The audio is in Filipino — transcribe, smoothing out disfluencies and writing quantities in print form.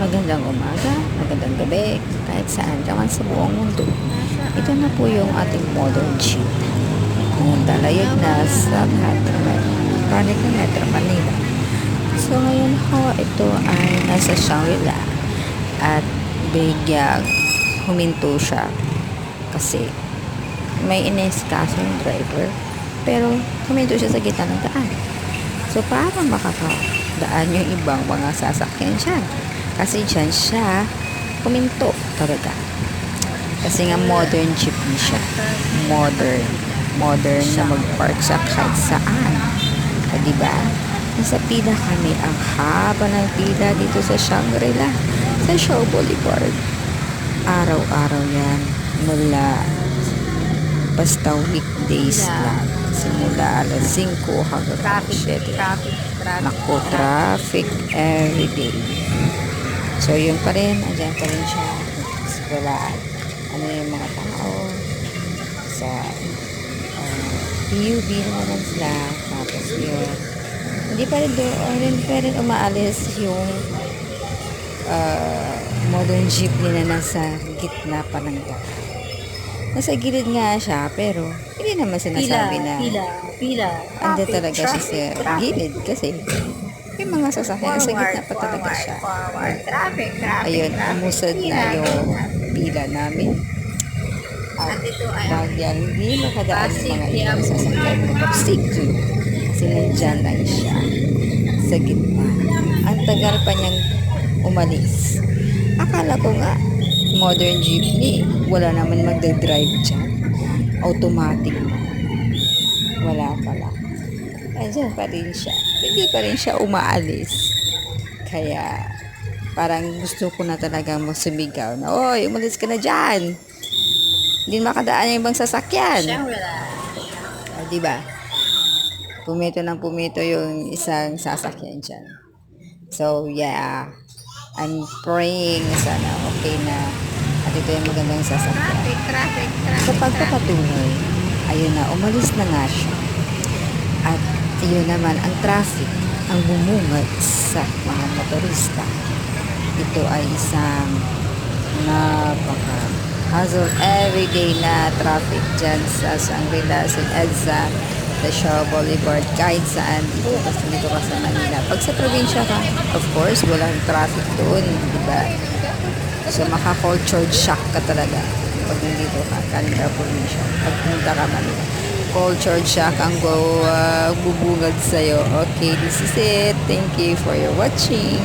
Magandang umaga, magandang gabi, kahit saan naman sa buong mundo. Ito na po yung ating modern jeep. Nandalayag na sa Chronic ng Metro Manila. So ngayon ho, ito ay nasa Shangri-La at biglang huminto siya kasi may inesikaso yung driver, pero huminto siya sa gitna ng daan. So parang makakadaan yung ibang mga sasakyan dyan. Kasi dyan siya puminto talaga. Kasi nga modern jeepney siya. Modern na mag-park siya kahit saan. O diba? Nasa pila kami. Ang haba ng pila dito sa Shangri-La. Sa Shaw Boulevard. Araw-araw yan. Mula basta weekdays lang. Simula alas 5 hanggang alas 7. Naku, traffic everyday. So, yun pa rin. Andyan pa rin siya. Wala. Ano yung mga tao. Sa PUV naman sila. Tapos yun. Hindi pa rin umaalis yung modern jeepney na nasa gitna pa ng daan. Nasa gilid nga siya, pero hindi naman sinasabi na Pila. andyan talaga siya sa gilid kasi may mga sasakyan sa gitna pa talaga siya. Traffic. Ayun, umusad na yung pila namin. At bagyang hindi makadaan yung mga ibang sasakyan. Kapsikyo. Kasi nandyan lang siya sa gitna. Ang tagal pa niyang umalis. Akala ko nga, modern jeepney, wala naman magdadrive dyan. Automatic na. Wala pala. Andyan pa rin siya. Hindi pa rin siya umaalis. Kaya, parang gusto ko na talagang magsumigaw na, oy, umalis ka na dyan. Hindi makadaan yung ibang sasakyan. O, diba? Pumito yung isang sasakyan dyan. So, yeah. I'm praying sana okay na at ito yung magandang sasakyan. Traffic. Sa pagpapatunay, ayun na, umalis na nga siya. At yun naman, ang traffic, ang bumungad sa mga motorista. Ito ay isang napaka-hassle everyday na traffic dyan sa Shangri-La, St. EDSA, sa Shaw Boulevard, kahit saan dito ka sa Manila. Pag sa probinsya ka, of course, walang traffic doon, diba? So, maka-culture shock ka talaga pag nandito ka, kanila probinsya. Pag punta ka Manila, culture shock ang bubungad sa'yo. Okay, this is it. Thank you for your watching.